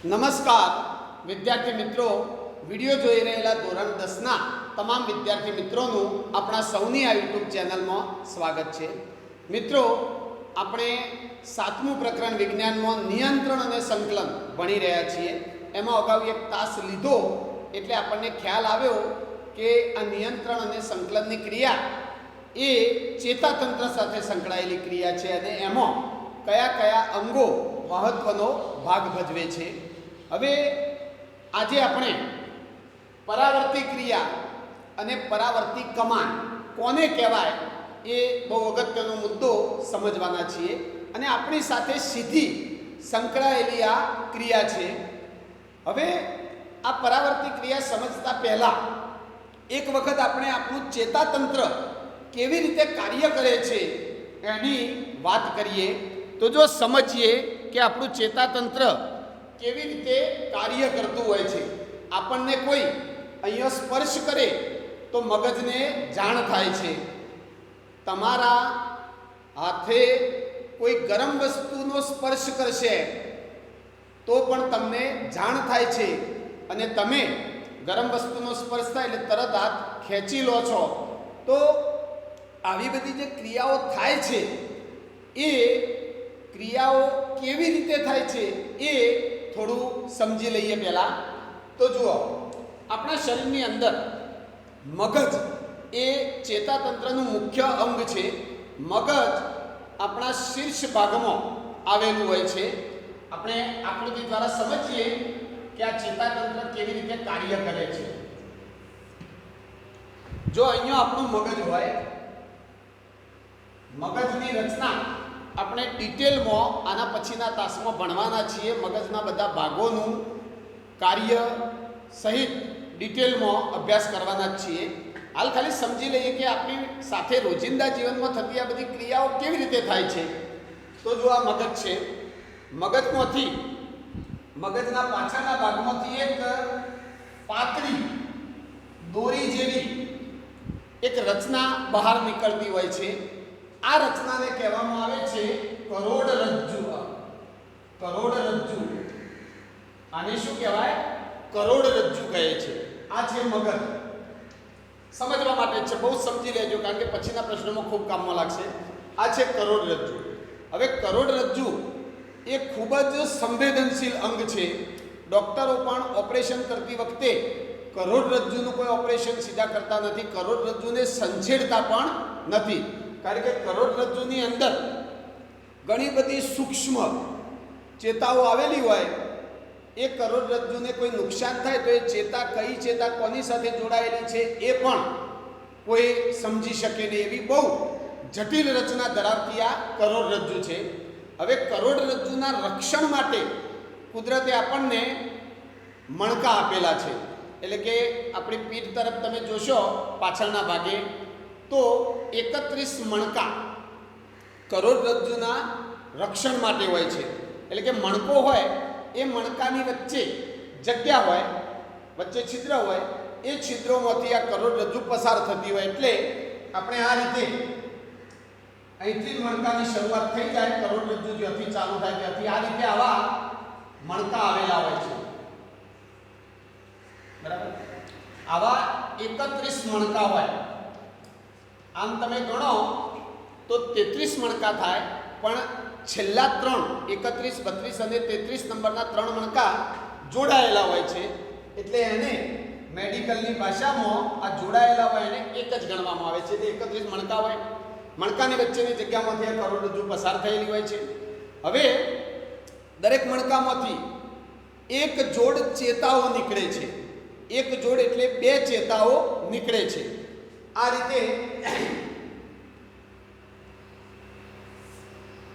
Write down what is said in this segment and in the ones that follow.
નમસ્કાર વિદ્યાર્થી મિત્રો, વિડીયો જોઈ રહેલા ધોરણ 10ના તમામ વિદ્યાર્થી મિત્રોનું આપણા સૌની આ યુટ્યુબ ચેનલમાં સ્વાગત છે. મિત્રો, આપણે 7મું પ્રકરણ વિજ્ઞાનમાં નિયંત્રણ અને સંકલન ભણી રહ્યા છીએ. એમાં અગાઉ એક તાસ લીધો એટલે આપણને ખ્યાલ આવ્યો કે આ નિયંત્રણ અને સંકલનની ક્રિયા એ ચેતાતંત્ર સાથે સંકળાયેલી ક્રિયા છે અને એમાં કયા કયા અંગો મહત્વનો ભાગ ભજવે છે. હવે આજે આપણે પરાવર્તી ક્રિયા અને પરાવર્તી કમાન કોને કહેવાય એ બહુ અગત્યનો મુદ્દો સમજવાના છીએ અને આપણી સાથે સીધી સંકળાયેલી આ ક્રિયા છે. હવે આ પરાવર્તી ક્રિયા સમજતા પહેલાં એક વખત આપણે આપણું ચેતાતંત્ર કેવી રીતે કાર્ય કરે છે એની વાત કરીએ. તો જો સમજીએ કે આપણું ચેતાતંત્ર કેવી રીતે કાર્ય કરતું હોય છે. આપણને કોઈ અહીંયા સ્પર્શ કરે તો મગજને જાણ થાય છે. તમારા હાથે કોઈ ગરમ વસ્તુનો સ્પર્શ કરશે તો પણ તમને જાણ થાય છે અને તમે ગરમ વસ્તુનો સ્પર્શ થાય એટલે તરત હાથ ખેંચી લો છો. તો આવી બધી જે ક્રિયાઓ થાય છે એ ક્રિયાઓ કેવી રીતે થાય છે એ થોડું સમજી લઈએ પહેલાં. તો જુઓ, આપણા શરીરની અંદર મગજ એ ચેતાતંત્રનું મુખ્ય અંગ છે. મગજ આપણા શીર્ષ ભાગમાં આવેલું હોય છે. આપણે આકૃતિ દ્વારા સમજીએ કે આ ચેતાતંત્ર કેવી રીતે કાર્ય કરે છે. જો અહીંયા આપણું મગજ હોય, મગજની રચના આપણે ડિટેલમાં આના પછીના તાસમાં ભણવાના છીએ. મગજના બધા ભાગોનું કાર્ય સહિત ડિટેલમાં અભ્યાસ કરવાના જ છીએ. હાલ ખાલી સમજી લઈએ કે આપણી સાથે રોજિંદા જીવનમાં થતી આ બધી ક્રિયાઓ કેવી રીતે થાય છે. તો જો આ મગજ છે, મગજમાંથી મગજના પાછળના ભાગમાંથી એક પાતળી દોરી જેવી એક રચના બહાર નીકળતી હોય છે. આ રચનાને કહેવામાં આવે છે કરોડરજ્જુ. કરોડરજ્જુ, આને શું કહેવાય? કરોડરજ્જુ કહે છે. આ છે મગજ. સમજવા માટે છે, બહુ સમજી લેજો કારણ કે પછીના પ્રશ્નોમાં ખૂબ કામમાં લાગશે. આ છે કરોડરજ્જુ. હવે કરોડરજ્જુ એ ખૂબ જ સંવેદનશીલ અંગ છે. ડૉક્ટરો પણ ઓપરેશન કરતી વખતે કરોડરજ્જુનું કોઈ ઓપરેશન સીધા કરતા નથી, કરોડરજ્જુને સંછેડતા પણ નથી. કારણ કે કરોડરજ્જુની અંદર ઘણી બધી સૂક્ષ્મ ચેતાઓ આવેલી હોય. એ કરોડરજ્જુને કોઈ નુકસાન થાય તો એ ચેતા કઈ ચેતા કોની સાથે જોડાયેલી છે એ પણ કોઈ સમજી શકે નહીં. એવી બહુ જટિલ રચના ધરાવતી આ કરોડરજ્જુ છે. હવે કરોડરજ્જુના રક્ષણ માટે કુદરતે આપણને મણકા આપેલા છે. એટલે કે આપણી પીઠ તરફ તમે જોશો પાછળના ભાગે તો 31 મણકા કરોડરજ્જુના રક્ષણ માટે હોય છે. એટલે કે મણકો હોય, એ મણકાની વચ્ચે જગ્યા હોય, વચ્ચે છિદ્ર હોય, એ છિદ્રોમાંથી આ કરોડરજ્જુ પસાર થતી હોય. એટલે આપણે આ રીતે અહીંથી મણકાની શરૂઆત થઈ જાય, કરોડરજ્જુ જ્યાંથી ચાલુ થાય ત્યાંથી આ રીતે આવા મણકા આવેલા હોય છે. બરાબર? આવા 31 મણકા હોય. આમ તમે ગણો તો 33 મણકા થાય, પણ છેલ્લા 3 31, 32 અને 33 નંબરના 3 મણકા જોડાયેલા હોય છે. એટલે એને મેડિકલની ભાષામાં આ જોડાયેલા હોય એને એક જ ગણવામાં આવે છે. એટલે 31 મણકા હોય. મણકાની વચ્ચેની જગ્યામાંથી આ કરોડરજ્જુ પસાર થયેલી હોય છે. હવે દરેક મણકામાંથી એક જોડ ચેતાઓ નીકળે છે. એક જોડ એટલે 2 ચેતાઓ નીકળે છે. આ રીતે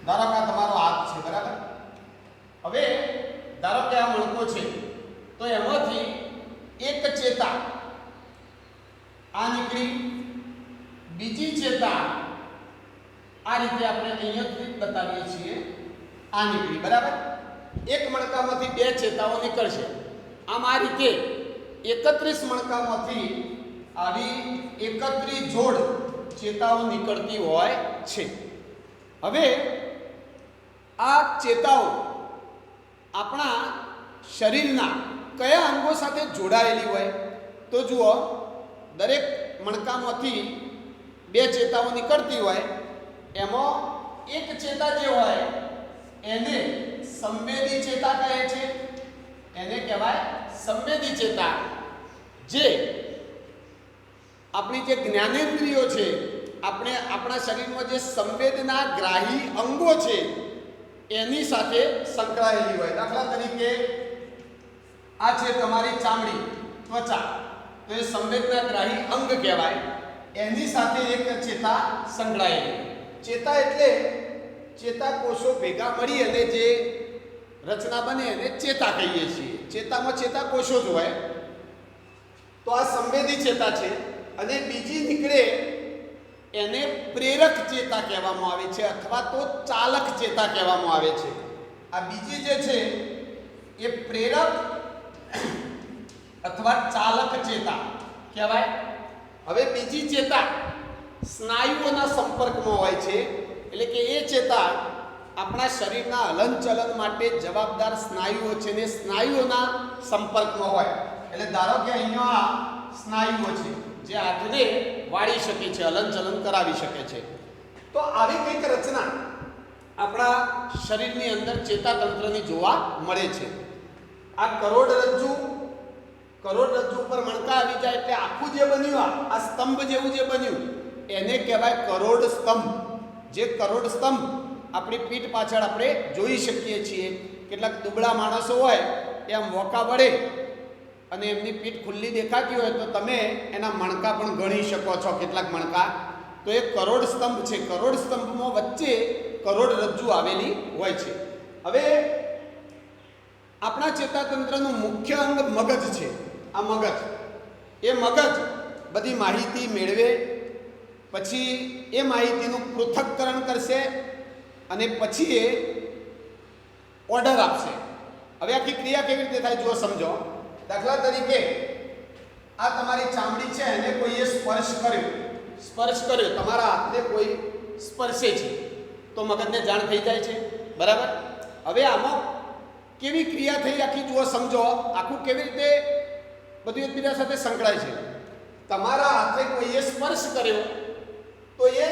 ધારો કે તમારો હાથ છે, બરાબર? હવે ધારો કે આ મણકો છે તો એમાંથી એક ચેતા આ નીકળી, બીજી ચેતા આ રીતે આપણે અહીંયાથી બતાવીએ છીએ આ નીકળી, બરાબર? એક મણકામાંથી 2 ચેતાઓ નીકળશે. આમ આ રીતે 31 મણકામાંથી આવી 31 જોડ ચેતાઓ નીકળતી હોય છે. હવે આ ચેતાઓ આપણા શરીરના કયા અંગો સાથે જોડાયેલી હોય? તો જુઓ, દરેક મણકામાંથી બે ચેતાઓ નીકળતી હોય, એમાં એક ચેતા જે હોય એને સંવેદી ચેતા કહે છે. એને કહેવાય સંવેદી ચેતા. જે આપણી જે જ્ઞાનેન્દ્રિયો છે, આપણા શરીરમાં જે સંવેદના ગ્રાહી અંગો છે એની સાથે સંકળાયેલી હોય. દાખલા તરીકે આ છે તમારી ચામડી, ત્વચા, તો એ સંવેદના ગ્રાહી અંગ કહેવાય. એની સાથે એક ચેતા સંકળાયેલી. ચેતા એટલે ચેતાકોષો ભેગા મળી અને જે રચના બને એને ચેતા કહીએ છીએ. ચેતામાં ચેતાકોષો જ હોય. તો આ સંવેદી ચેતા છે. અને બીજી નીકળે એને પ્રેરક ચેતા કહેવામાં આવે છે, અથવા તો ચાલક ચેતા કહેવામાં આવે છે. આ બીજી જે છે એ પ્રેરક અથવા ચાલક ચેતા કહેવાય. હવે બીજી ચેતા સ્નાયુઓના સંપર્કમાં હોય છે. એટલે કે એ ચેતા આપણા શરીરના હલનચલન માટે જવાબદાર સ્નાયુઓ છે ને સ્નાયુઓના સંપર્કમાં હોય. એટલે ધારો કે અહીંયા આ સ્નાયુઓ છે જે હાથને વાળી શકે છે, હલનચલન કરાવી શકે છે. તો આવી કંઈક રચના આપણા શરીરની અંદર ચેતાતંત્રની જોવા મળે છે. આ કરોડરજ્જુ પર મણકા આવી જાય એટલે આખું જે બન્યું, આ સ્તંભ જેવું જે બન્યું એને કહેવાય કરોડ સ્તંભ. જે કરોડ સ્તંભ આપણી પીઠ પાછળ આપણે જોઈ શકીએ છીએ. કેટલાક દુબળા માણસો હોય એમ વોકા વળે અને એમની પીઠ ખુલ્લી દેખાતી હોય તો તમે એના મણકા પણ ગણી શકો છો, કેટલાક મણકા. તો એ કરોડ સ્તંભ છે. કરોડ સ્તંભમાં વચ્ચે કરોડરજ્જુ આવેલી હોય છે. હવે આપણા ચેતાતંત્રનું મુખ્ય અંગ મગજ છે. આ મગજ, એ મગજ બધી માહિતી મેળવે, પછી એ માહિતીનું પૃથક્કરણ કરશે અને પછી એ ઓર્ડર આપશે. હવે આખી ક્રિયા કેવી રીતે થાય જુઓ, સમજો. દાખલા તરીકે આ તમારી ચામડી છે, એને કોઈએ સ્પર્શ કર્યો, તમારા હાથને કોઈ સ્પર્શે છે તો મગજને જાણ થઈ જાય છે, બરાબર. હવે આમાં કેવી ક્રિયા થઈ આખી જુઓ, સમજો. આખું કેવી રીતે બધું એકબીજા સાથે સંકળાય છે. તમારા હાથે કોઈએ સ્પર્શ કર્યો તો એ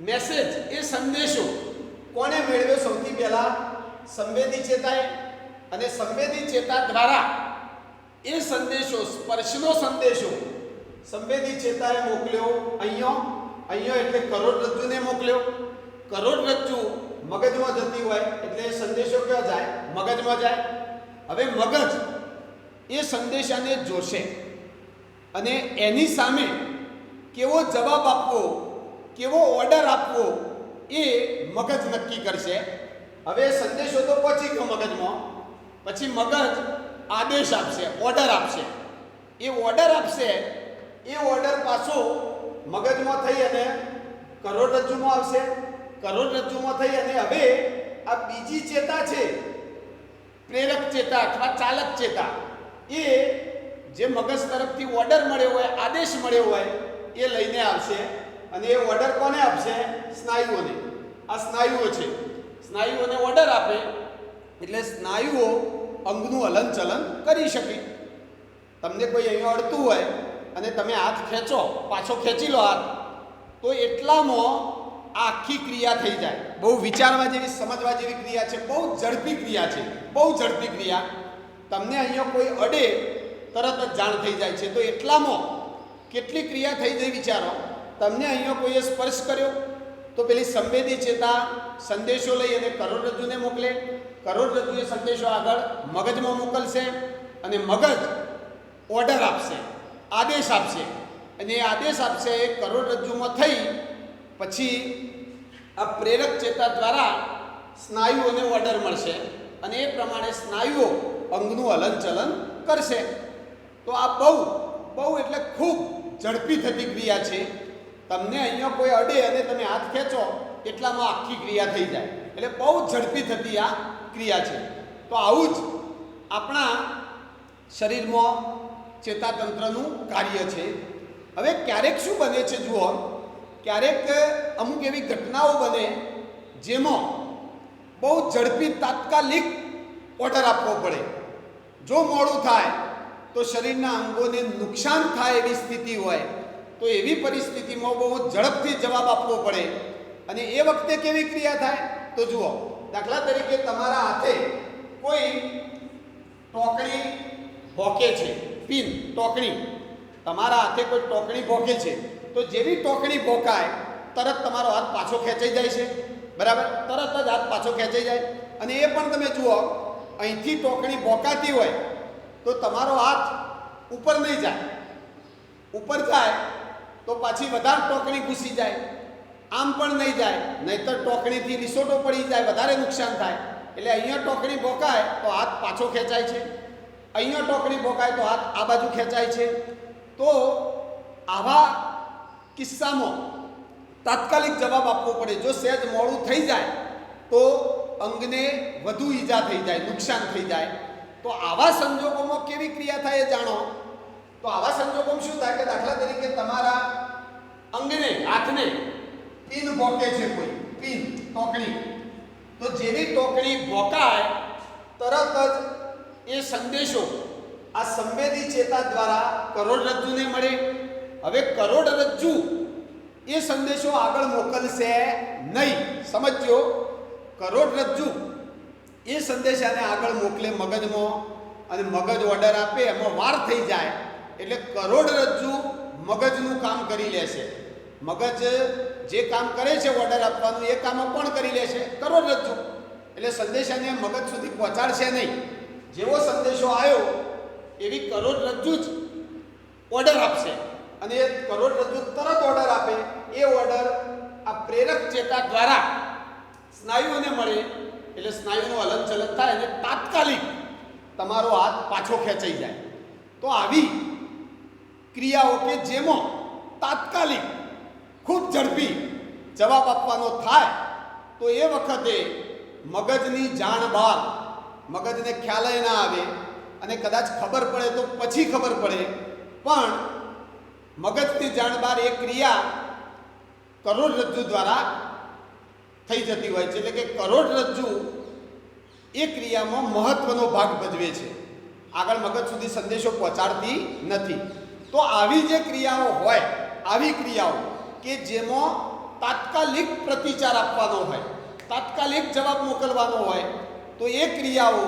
મેસેજ, એ સંદેશો કોને મેળવ્યો? સૌથી પહેલા સંવેદી ચેતાએ. અને સંવેદી ચેતા દ્વારા એ સંદેશો, સ્પર્શનો સંદેશો સંવેદી ચેતાએ મોકલ્યો અહીંયા એટલે કરોડરજ્જુને મોકલ્યો. કરોડરજ્જુ મગજમાં જતી હોય એટલે સંદેશો ક્યાં જાય? મગજમાં જાય. હવે મગજ એ સંદેશાને જોશે અને એની સામે કેવો જવાબ આપવો, કેવો ઓર્ડર આપવો એ મગજ નક્કી કરશે. હવે સંદેશો તો પહોંચી ગયો મગજમાં, પછી મગજ આદેશ આપશે, ઓર્ડર આપશે. એ ઓર્ડર આપશે, એ ઓર્ડર પાછો મગજમાં થઈ અને કરોડરજ્જુમાં આવશે. કરોડરજ્જુમાં થઈ અને હવે આ બીજી ચેતા છે, પ્રેરક ચેતા અથવા ચાલક ચેતા, એ જે મગજ તરફથી ઓર્ડર મળ્યો હોય, આદેશ મળ્યો હોય એ લઈને આવશે. અને એ ઓર્ડર કોને આપશે? સ્નાયુઓને. આ સ્નાયુઓ છે, સ્નાયુઓને ઓર્ડર આપે એટલે સ્નાયુઓ અંગનું હલનચલન કરી શકે. તમને કોઈ અહીંયા અડતું હોય અને તમે હાથ ખેંચો, પાછો ખેંચી લો હાથ, તો એટલામાં આખી ક્રિયા થઈ જાય. બહુ વિચારવા જેવી, સમજવા જેવી ક્રિયા છે. બહુ ઝડપી ક્રિયા છે, બહુ ઝડપી ક્રિયા. તમને અહીંયા કોઈ અડે તરત જ જાણ થઈ જાય છે. તો એટલામાં કેટલી ક્રિયા થઈ જાય વિચારો. તમને અહીંયા કોઈએ સ્પર્શ કર્યો તો પેલી સંવેદી ચેતા સંદેશો લઈ અને કરોડરજ્જુને મોકલે. કરોડરજ્જુ એ સંદેશો આગળ મગજમાં મોકલશે અને મગજ ઓર્ડર આપશે, આદેશ આપશે. અને એ આદેશ આપશે એ કરોડરજ્જુમાં થઈ પછી આ પ્રેરક ચેતા દ્વારા સ્નાયુઓને ઓર્ડર મળશે અને એ પ્રમાણે સ્નાયુઓ અંગનું હલનચલન કરશે. તો આ બહુ એટલે ખૂબ ઝડપી થતી ક્રિયા છે. તમને અહીંયા કોઈ અડે અને તમે હાથ ખેંચો એટલામાં આખી ક્રિયા થઈ જાય. એટલે બહુ ઝડપી થતી આ ક્રિયા છે. તો આવું જ આપણા શરીરમાં ચેતાતંત્રનું કાર્ય છે. હવે ક્યારેક શું બને છે જુઓ, ક્યારેક અમુક એવી ઘટનાઓ બને જેમાં બહુ ઝડપી તાત્કાલિક ઓર્ડર આપવો પડે. જો મોડું થાય તો શરીરના અંગોને નુકસાન થાય એવી સ્થિતિ હોય તો એવી પરિસ્થિતિમાં બહુ ઝડપથી જવાબ આપવો પડે. અને એ વખતે કેવી ક્રિયા થાય તો જુઓ, દાખલા તરીકે તમારા હાથે કોઈ ટોકણી ભોકે છે, પિન ટોકણી, તમારા હાથે કોઈ ટોકણી ભોકે છે, તો જેવી ટોકણી ભોકાય તરત તમારો હાથ પાછો ખેંચાઈ જાય છે, બરાબર? તરત જ હાથ પાછો ખેંચાઈ જાય. અને એ પણ તમે જુઓ, અહીંથી ટોકણી ભોકાતી હોય તો તમારો હાથ ઉપર નહીં જાય, ઉપર જાય તો પાછી વધારે ટોકણી ઘૂસી જાય, આમ પણ નહીં જાય, નહીંતર ટોકણીથી રિસોટો પડી જાય, વધારે નુકસાન થાય. એટલે અહીંયા ટોકણી ભોકાય તો હાથ પાછો ખેંચાય છે, અહીંયા ટોકણી ભોકાય તો હાથ આ બાજુ ખેંચાય છે. તો આવા કિસ્સામાં તાત્કાલિક જવાબ આપવો પડે. જો સહેજ મોડું થઈ જાય તો અંગને વધુ ઈજા થઈ જાય, નુકસાન થઈ જાય. તો આવા સંજોગોમાં કેવી ક્રિયા થાય એ જાણો. તો આવા સંજોગોમાં શું થાય કે દાખલા તરીકે તમારા અંગને, હાથને પિન ભોકે છે, કોઈ પિન ટોકણી, તો જેવી ટોકણી ભોકાય તરત જ એ સંદેશો આ સંવેદી ચેતા દ્વારા કરોડરજ્જુને મળે. હવે કરોડરજ્જુ એ સંદેશો આગળ મોકલશે નહીં, સમજજો. કરોડરજ્જુ એ સંદેશાને આગળ મોકલે મગજમાં, અને મગજ ઓર્ડર આપે, એમાં વાર થઈ જાય એટલે કરોડરજ્જુ મગજનું કામ કરી લેશે. મગજ જે કામ કરે છે ઓર્ડર આપવાનું એ કામ પણ કરી લેશે કરોડરજ્જુ. એટલે સંદેશાને મગજ સુધી પહોંચાડશે નહીં. જેવો સંદેશો આવ્યો એવી કરોડરજ્જુ જ ઓર્ડર આપશે, અને એ કરોડરજ્જુ તરત ઓર્ડર આપે. એ ઓર્ડર આ પ્રેરક ચેતા દ્વારા સ્નાયુઓને મળે, એટલે સ્નાયુનું હલનચલન થાય અને તાત્કાલિક તમારો હાથ પાછો ખેંચાઈ જાય. તો આવી ક્રિયાઓ કે જેમાં તાત્કાલિક ખૂબ ઝડપી જવાબ આપવાનો થાય તો એ વખતે મગજની જાણ બહાર, મગજને ખ્યાલ ના આવે, અને કદાચ ખબર પડે તો પછી ખબર પડે, પણ મગજની જાણ બહાર એ ક્રિયા કરોડરજ્જુ દ્વારા થઈ જતી હોય છે. એટલે કે કરોડરજ્જુ એ ક્રિયામાં મહત્વનો ભાગ ભજવે છે, આગળ મગજ સુધી સંદેશો પહોંચાડતી નથી. તો આવી જે ક્રિયાઓ હોય, આવી ક્રિયાઓ કે જેમાં તાત્કાલિક પ્રતિચાર આપવાનો હોય, તાત્કાલિક જવાબ મોકલવાનો હોય, તો એ ક્રિયાઓ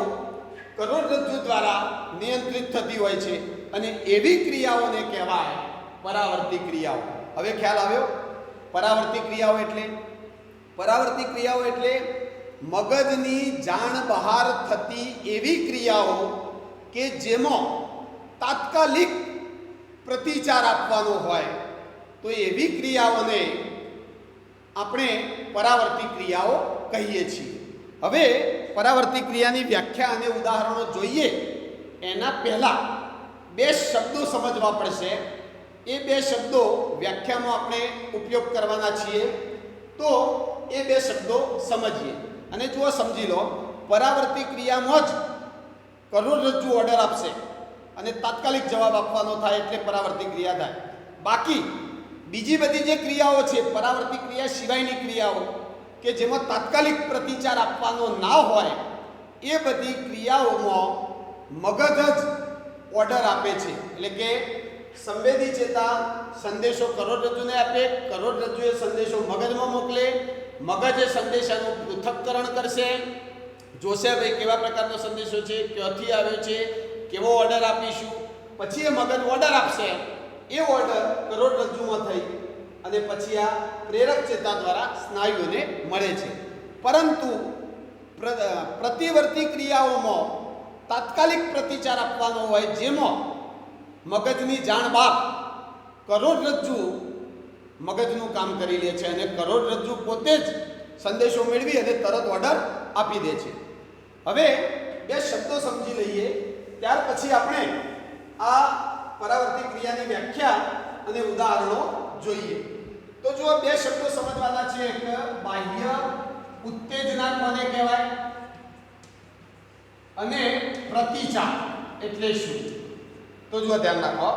કરોડરજ્જુ દ્વારા નિયંત્રિત થતી હોય છે. અને એવી ક્રિયાઓને કહેવાય પરાવર્તી ક્રિયાઓ. હવે ખ્યાલ આવ્યો? પરાવર્તી ક્રિયાઓ એટલે, પરાવર્તી ક્રિયાઓ એટલે મગજની જાણ બહાર થતી એવી ક્રિયાઓ કે જેમાં તાત્કાલિક પ્રતિચાર આપવાનો હોય, તો એવી ક્રિયાઓને આપણે પરાવર્તી ક્રિયાઓ કહીએ છીએ. હવે પરાવર્તી ક્રિયાની વ્યાખ્યા અને ઉદાહરણો જોઈએ એના પહેલાં બે શબ્દો સમજવા પડશે. એ બે શબ્દો વ્યાખ્યામાં આપણે ઉપયોગ કરવાના છીએ, તો એ બે શબ્દો સમજીએ. અને જુઓ, સમજી લો, પરાવર્તી ક્રિયામાં જ કરોડરજ્જુ ઓર્ડર આપશે અને તાત્કાલિક જવાબ આપવાનો થાય એટલે પરાવર્તી ક્રિયા થાય. બાકી બીજી બધી જે ક્રિયાઓ છે, પરાવર્તી ક્રિયા સિવાયની ક્રિયાઓ કે જેમાં તાત્કાલિક પ્રતિચાર આપવાનો ના હોય, એ બધી ક્રિયાઓમાં મગજ જ ઓર્ડર આપે છે. એટલે કે સંવેદી ચેતા સંદેશો કરોડરજ્જુને આપે, કરોડરજ્જુ એ સંદેશો મગજમાં મોકલે, મગજ એ સંદેશાનું પૃથક્કરણ કરશે, જોશે ભાઈ કેવા પ્રકારનો સંદેશો છે, ક્યાંથી આવ્યો છે, કેવો ઓર્ડર આપીશું, પછી એ મગજ ઓર્ડર આપશે. એ ઓર્ડર કરોડરજ્જુમાં થઈ અને પછી આ પ્રેરક ચેતા દ્વારા સ્નાયુઓને મળે છે. પરંતુ પ્રતિવર્તી ક્રિયાઓમાં તાત્કાલિક પ્રતિચાર આપવાનો હોય, જેમાં મગજની જાણ બહાર કરોડરજ્જુ મગજનું કામ કરી લે છે અને કરોડરજ્જુ પોતે જ સંદેશો મેળવી અને તરત ઓર્ડર આપી દે છે. હવે બે શબ્દો સમજી લઈએ, ત્યાર પછી આપણે આ પરાવર્તી ક્રિયાની વ્યાખ્યા અને ઉદાહરણો જોઈએ. તો જો બે શબ્દો સમજવાના છે, એક બાહ્ય ઉત્તેજના કોને કહેવાય અને પ્રતિચાર એટલે શું. તો જો ધ્યાન રાખો,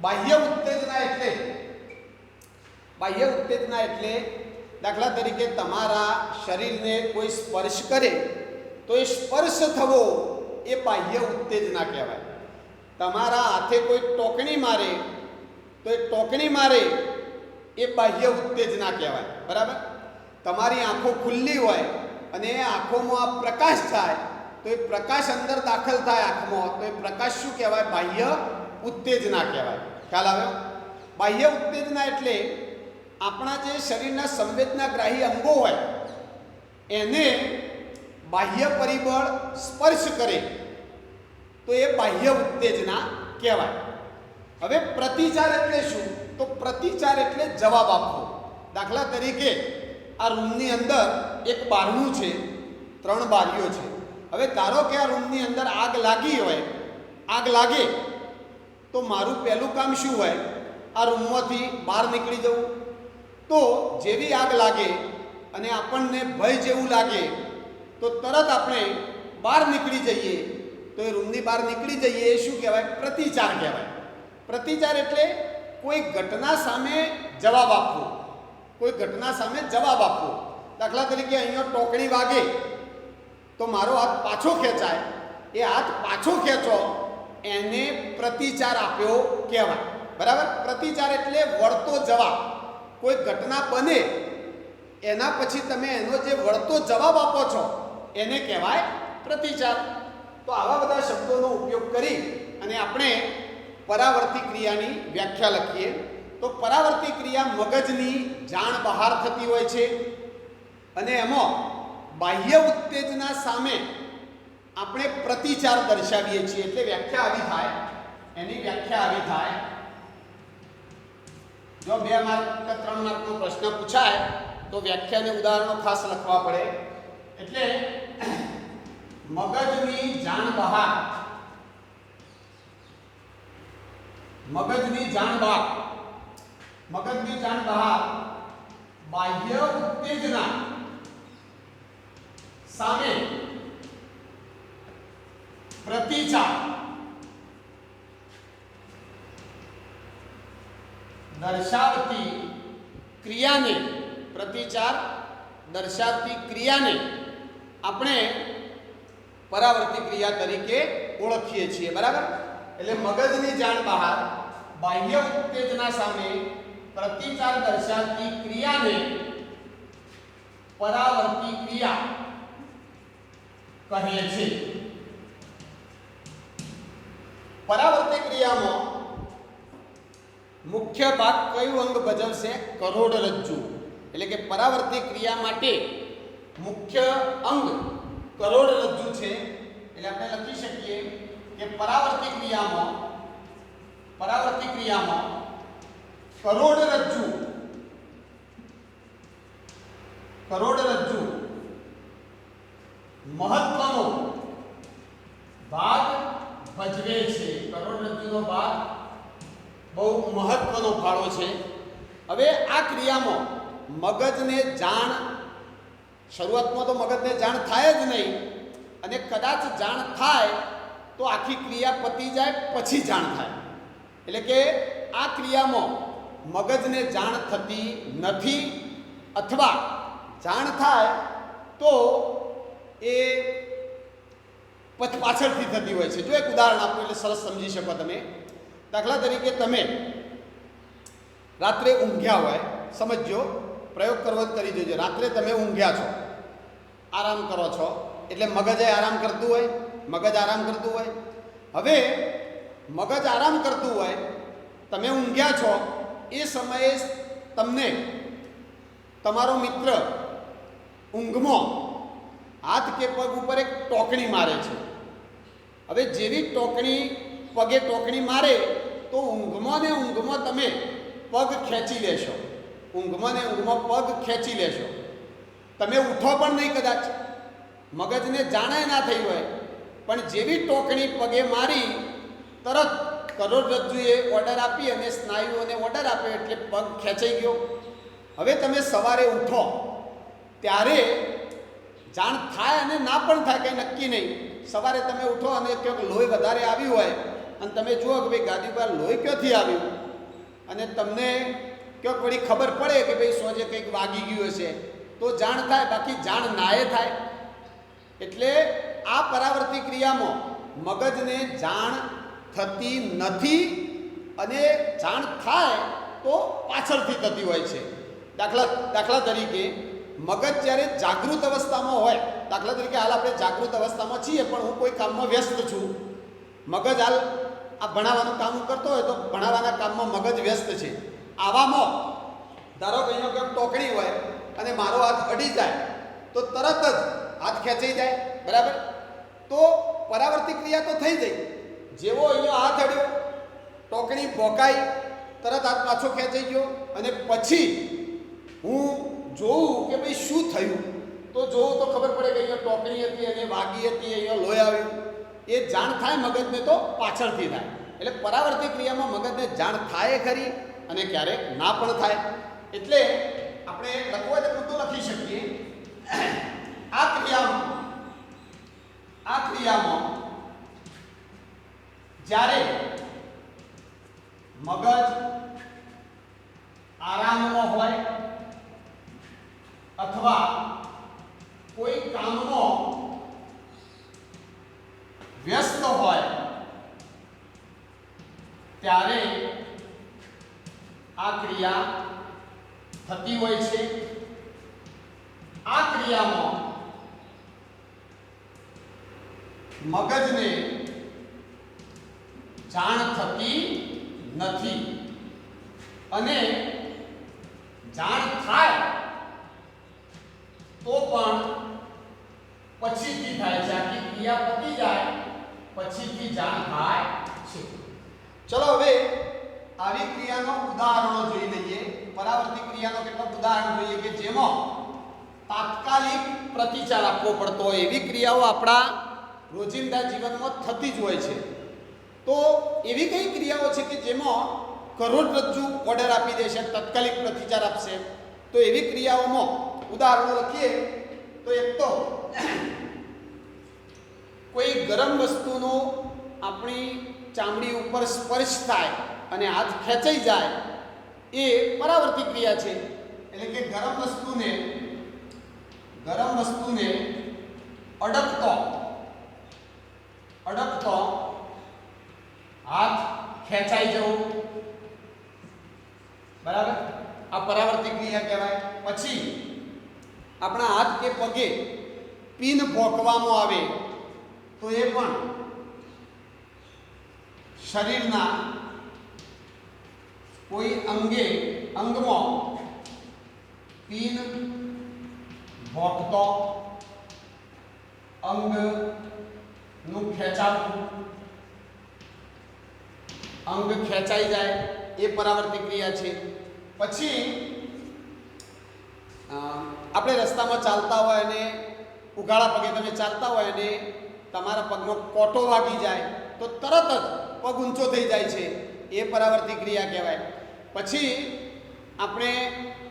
બાહ્ય ઉત્તેજના એટલે દાખલા તરીકે તમારા શરીરને કોઈ સ્પર્શ કરે તો એ સ્પર્શ થવો એ બાહ્ય ઉત્તેજના કહેવાય. તમારા હાથે કોઈ ટોકણી મારે તો એ ટોકણી મારે એ બાહ્ય ઉત્તેજના કહેવાય. બરાબર. તમારી આંખો ખુલ્લી હોય અને એ આંખોમાં આ પ્રકાશ થાય તો એ પ્રકાશ અંદર દાખલ થાય આંખમાં, તો એ પ્રકાશ શું કહેવાય? બાહ્ય ઉત્તેજના કહેવાય. ખ્યાલ આવ્યો? બાહ્ય ઉત્તેજના એટલે આપણા જે શરીરના સંવેદનાગ્રાહી અંગો હોય એને બાહ્ય પરિબળ સ્પર્શ કરે તો એ બાહ્ય ઉત્તેજના કહેવાય. હવે પ્રતિચાર એટલે શું? તો પ્રતિચાર એટલે જવાબ આપવો. દાખલા તરીકે આ રૂમની અંદર એક બારણું છે, 3 બારીઓ છે. હવે ધારો કે આ રૂમની અંદર આગ લાગી હોય, આગ લાગે તો મારું પહેલું કામ શું હોય? આ રૂમમાંથી બહાર નીકળી જવું. તો જેવી આગ લાગે અને આપણને ભય જેવું લાગે તો તરત આપણે બહાર નીકળી જઈએ. તો એ રૂમની બહાર નીકળી જઈએ એ શું કહેવાય? પ્રતિચાર કહેવાય. પ્રતિચાર એટલે કોઈ ઘટના સામે જવાબ આપવો. કોઈ ઘટના સામે જવાબ આપવો. દાખલા તરીકે અહીંયા ટોકણી વાગે તો મારો હાથ પાછો ખેંચાય, એ હાથ પાછો ખેંચો એને પ્રતિચાર આપ્યો કહેવાય. બરાબર. પ્રતિચાર એટલે વળતો જવાબ. કોઈ ઘટના બને એના પછી તમે એનો જે વળતો જવાબ આપો છો એને કહેવાય પ્રતિચાર. તો આવા બધા શબ્દોનો ઉપયોગ કરી અને આપણે પરાવર્તી ક્રિયાની વ્યાખ્યા લખીએ. તો પરાવર્તી ક્રિયા મગજની જાણ બહાર થતી હોય છે અને એમાં બાહ્ય ઉત્તેજના સામે આપણે પ્રતિચાર દર્શાવીએ છીએ. એટલે વ્યાખ્યા આવી થાય, એની વ્યાખ્યા આવી થાય. જો 2 માર્ક કે 3 માર્કનો પ્રશ્ન પૂછાય તો વ્યાખ્યાને ઉદાહરણો ખાસ લખવા પડે. એટલે મગજની જાણ બહાર, મગજની જાણ બહાર, મગજની જાણ બહાર બાહ્ય ઉત્તેજના સામે પ્રતિચાર દર્શાવતી ક્રિયાને, પ્રતિચાર દર્શાવતી ક્રિયાને આપણે પરાવર્તી ક્રિયા તરીકે ઓળખીએ છીએ. બરાબર. એટલે મગજની જાણ બહાર બાહ્ય ઉત્તેજના સામે પ્રતિચાર દર્શાવતી ક્રિયાને પરાવર્તી ક્રિયા કહે છે. પરાવર્તી ક્રિયામાં મુખ્ય ભાગ કયું અંગ ભજવશે? કરોડરજ્જુ. એટલે કે પરાવર્તી ક્રિયા માટે મુખ્ય અંગ કરોડરજ્જુ છે. એટલે આપણે લખી શકીએ કે પરાવર્તી ક્રિયામાં કરોડરજ્જુ મહત્વનો ભાગ ભજવે છે. કરોડરજ્જુનો ભાગ બહુ મહત્વનો ફાળો છે. હવે આ ક્રિયામાં મગજને જાણ, શરૂઆતમાં તો મગજને જાણ થાય જ નહીં અને કદાચ જાણ થાય તો આખી ક્રિયા પતી જાય પછી જાણ થાય. એટલે કે આ ક્રિયામાં મગજને જાણ થતી નથી અથવા જાણ થાય તો એ પાછળથી થતી હોય છે. જો એક ઉદાહરણ આપું એટલે સરસ સમજી શકો તમે. દાખલા તરીકે તમે રાત્રે ઊંઘ્યા હોય, સમજો, પ્રયોગ કરવો કરી જોજો. રાત્રે તમે ઊંઘ્યા છો, આરામ કરો છો, એટલે મગજ આરામ કરતું હોય, મગજ આરામ કરતું હોય. હવે મગજ આરામ કરતું હોય, તમે ઊંઘ્યા છો, એ સમયે તમને તમારો મિત્ર ઊંઘમાં હાથ કે પગ ઉપર એક ટોકણી મારે છે. હવે જેવી ટોકણી પગે ટોકણી મારે તો ઊંઘમાં ને ઊંઘમાં તમે પગ ખેંચી લેશો, ઊંઘમાં ને ઊંઘમાં પગ ખેંચી લેશો. તમે ઉઠો પણ નહીં કદાચ, મગજને જાણે ના થઈ હોય, પણ જેવી ટોકણી પગે મારી તરત કરોડરજ્જુએ ઓર્ડર આપી અને સ્નાયુઓને ઓર્ડર આપ્યો એટલે પગ ખેંચાઈ ગયો. હવે તમે સવારે ઉઠો ત્યારે જાણ થાય અને ના પણ થાય, કંઈ નક્કી નહીં. સવારે તમે ઉઠો અને ક્યાંક લોહી વધારે આવ્યું હોય અને તમે જુઓ કે ભાઈ ગાદી પર લોહી ક્યાંથી આવ્યું અને તમને ક્યાંક વળી ખબર પડે કે ભાઈ સોજે કંઈક વાગી ગયું હશે તો જાણ થાય, બાકી જાણ નાએ થાય. એટલે આ પરાવર્તિત ક્રિયામાં મગજને જાણ થતી નથી અને જાણ થાય તો પાછળથી થતી હોય છે. દાખલા તરીકે મગજ જ્યારે જાગૃત અવસ્થામાં હોય, દાખલા તરીકે હાલ આપણે જાગૃત અવસ્થામાં છીએ પણ હું કોઈ કામમાં વ્યસ્ત છું, મગજ હાલ આ ભણાવવાનું કામ કરતો હોય તો ભણાવવાના કામમાં મગજ વ્યસ્ત છે. આવામાં ધારો કે અહીંયા કંઈક ટોકણી હોય અને મારો હાથ અડી જાય તો તરત જ હાથ ખેંચાઈ જાય, બરાબર? તો પરાવર્તિત ક્રિયા તો થઈ ગઈ. જેવો અહીંયા હાથ અડ્યો, ટોકણી ભોંકાઈ, તરત હાથ પાછો ખેંચાઈ ગયો અને પછી હું જોઉં કે ભાઈ શું થયું, તો જોઉં તો ખબર પડે કે અહીંયા ટોકણી હતી અને વાગી હતી, અહીંયા લોહી આવ્યું. એ જાણ થાય મગજને તો પાછળથી થાય. એટલે પરાવર્તિત ક્રિયામાં મગજને જાણ થાય ખરી અને ક્યારેક ના પણ થાય. એટલે આપણે લખવું હોય તો બધું લખી શકીએ. આ ક્રિયામાં જ્યારે મગજ આરામમાં હોય અથવા કોઈ કામમાં વ્યસ્ત હોય ત્યારે આ ક્રિયા થતી હોય છે. આ ક્રિયામાં મગજને જાણ થતી નથી અને જાણ થાય તો પણ પછીથી થાય છે. આખી ક્રિયા પતી જાય પછીથી જાણ થાય છે. ચલો હવે આવી ક્રિયાનો ઉદાહરણો જોઈ લઈએ. પરાવર્તિત ક્રિયાનો કેટલાક ઉદાહરણ જોઈએ કે જેમાં તાત્કાલિક પ્રતિચાર આપવો પડતો હોય એવી ક્રિયાઓ આપણા રોજિંદા જીવનમાં થતી જ હોય છે. તો એવી કઈ ક્રિયાઓ છે કે જેમાં કરોડરજ્જુ ઓર્ડર આપી દેશે, તાત્કાલિક પ્રતિચાર આપશે? તો એવી ક્રિયાઓમાં ઉદાહરણો લખીએ તો એક તો કોઈ ગરમ વસ્તુનો આપણી ચામડી ઉપર સ્પર્શ થાય અને હાથ ખેંચાઈ જાય એ પરાવર્તિત ક્રિયા છે. એટલે કે ગરમ વસ્તુને અડકતો હાથ ખેંચાઈ જવું, બરાબર? આ પરાવર્તિત ક્રિયા કહેવાય. પછી આપણા હાથ કે પગે પિન ભોંકવામાં આવે તો એ પણ શરીરના કોઈ અંગમાં પિન ભોંકતો, અંગનું ખેંચાવું, અંગ ખેંચાઈ જાય એ પરાવર્તિત ક્રિયા છે. પછી આપણે રસ્તામાં ચાલતા હોય અને ઉઘાડા પગે તમે ચાલતા હોય અને તમારા પગમાં કોટો વાગી જાય તો તરત જ પગ ઊંચો થઈ જાય છે, એ પરાવર્તિત ક્રિયા કહેવાય. પછી આપણે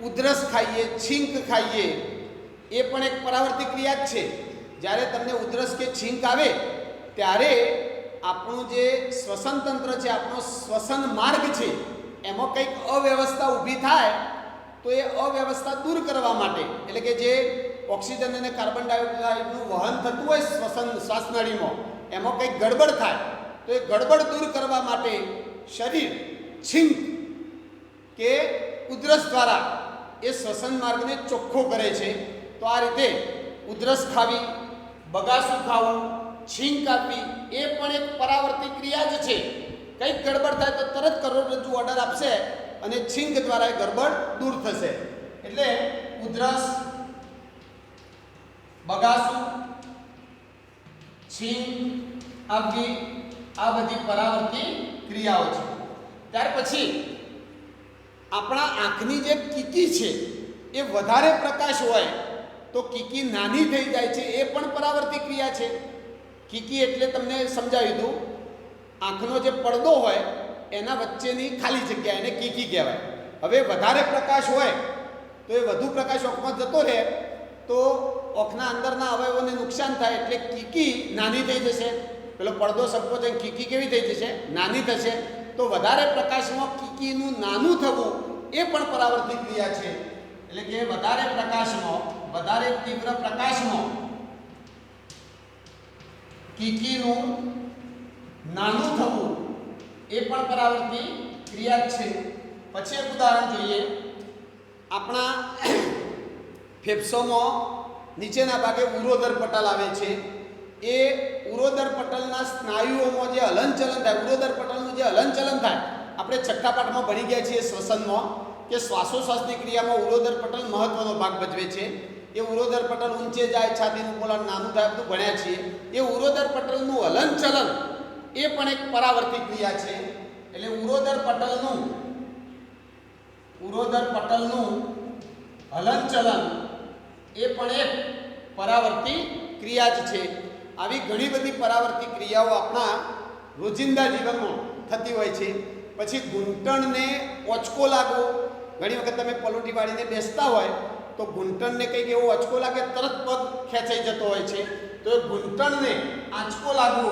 ઉધરસ ખાઈએ, છીંક ખાઈએ, એ પણ એક પરાવર્તિત ક્રિયા જ છે. જ્યારે તમને ઉધરસ કે છીંક આવે ત્યારે આપણું જે શ્વસન તંત્ર છે, આપણો શ્વસન માર્ગ છે, એમાં કંઈક અવ્યવસ્થા ઊભી થાય તો એ અવ્યવસ્થા દૂર કરવા માટે, એટલે કે જે ઓક્સિજન અને કાર્બન ડાયોક્સાઇડનું વહન થતું હોય શ્વાસનળીમાં, એમાં કંઈક ગડબડ થાય તો એ ગડબડ દૂર કરવા માટે શરીર છીંક કે ઉધરસ દ્વારા એ શ્વસન માર્ગને ચોખ્ખો કરે છે. તો આ રીતે ઉધરસ ખાવી, બગાસું ખાવું, છીંક આપવી એ પણ એક પરાવર્તિત ક્રિયા જ છે. કંઈક ગડબડ થાય તો તરત કરોડરજ્જુ ઓર્ડર આપશે અને છીંક દ્વારા એ ગડબડ દૂર થશે. એટલે ઉધરસ, બગાસું, છીંક આપવી આ બધી પરાવર્તિત ક્રિયાઓ છે. ત્યાર પછી આપણા આંખની જે કીકી છે એ વધારે પ્રકાશ હોય તો કીકી નાની થઈ જાય છે, એ પણ પરાવર્તિત ક્રિયા છે. કીકી એટલે તમને સમજાવી દઉં, આંખનો જે પડદો હોય એના વચ્ચેની ખાલી જગ્યા એને કીકી કહેવાય. હવે વધારે પ્રકાશ હોય તો એ વધુ પ્રકાશ આંખમાં જતો રહે તો આંખના અંદરના અવયવોને નુકસાન થાય, એટલે કીકી નાની થઈ જશે. પેલો પડદો સંકોચાઈ કીકી કેવી થઈ જશે? નાની થશે. તો વધારે પ્રકાશમાં કીકીનું નાનું થવું એ પણ પરાવર્તિત ક્રિયા છે. એટલે કે વધારે તીવ્ર પ્રકાશમાં કીકીનું નાનું થવું એ પણ પરાવર્તી ક્રિયા જ છે. પછી એક ઉદાહરણ જોઈએ. આપણા ફેફસામાં નીચેના ભાગે ઉરોદર પટલ આવે છે. એ ઉરોદર પટલના સ્નાયુઓમાં જે હલનચલન થાય, ઉરોદર પટલનું જે હલનચલન થાય, આપણે છઠ્ઠા પાઠમાં ભણી ગયા છીએ શ્વસનમાં કે શ્વાસોશ્વાસની ક્રિયામાં ઉરોદર પટલ મહત્વનો ભાગ ભજવે છે. એ ઉરોદર પટલ ઊંચે જાય, છાતીનું પોલાણ નાનું થાય, બધું ભણ્યા છીએ. એ ઉરોદર પટલનું હલનચલન એ પણ એક પરાવર્તી ક્રિયા છે. એટલે ઉરોદર પટલનું હલનચલન એ પણ એક પરાવર્તી ક્રિયા જ છે. આવી ઘણી બધી પરાવર્તી ક્રિયાઓ આપણા રોજિંદા જીવનમાં થતી હોય છે. પછી ઘૂંટણને ઓચકો લાગવો. ઘણી વખત તમે પલોઠી વાળીને બેસતા હોય તો ઘૂંટણને કંઈક એવો આંચકો લાગે, તરત પગ ખેંચાઈ જતો હોય છે. તો એ ઘૂંટણને આંચકો લાગવો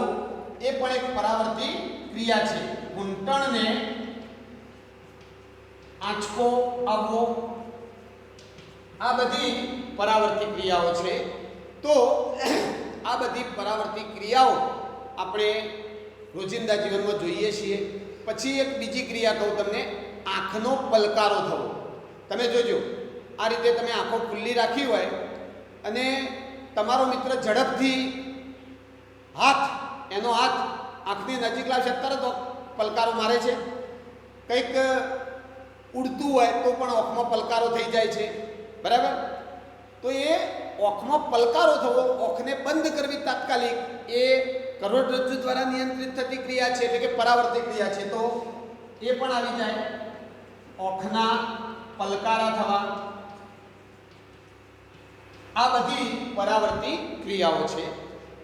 એ પણ એક પરાવર્તી ક્રિયા છે. ઘૂંટણને આંચકો આવવો, આ બધી પરાવર્તી ક્રિયાઓ છે. તો આ બધી પરાવર્તી ક્રિયાઓ આપણે રોજિંદા જીવનમાં જોઈએ છીએ. પછી એક બીજી ક્રિયા કહું તમને, આંખનો પલકારો થવો. તમે જોજો, આ રીતે તમે આંખો ખુલ્લી રાખી હોય અને તમારો મિત્ર ઝડપથી એનો હાથ આંખની નજીક લાવશે, તરત પલકારો મારે છે. કંઈક ઉડતું હોય તો પણ આંખમાં પલકારો થઈ જાય છે, બરાબર? તો એ આંખમાં પલકારો થવો, આંખને બંધ કરવી તાત્કાલિક, એ કરોડરજ્જુ દ્વારા નિયંત્રિત થતી ક્રિયા છે, એટલે કે પરાવર્તી ક્રિયા છે. તો એ પણ આવી જાય. આંખના પલકારા થવા, આ બધી પરાવર્તી ક્રિયાઓ છે.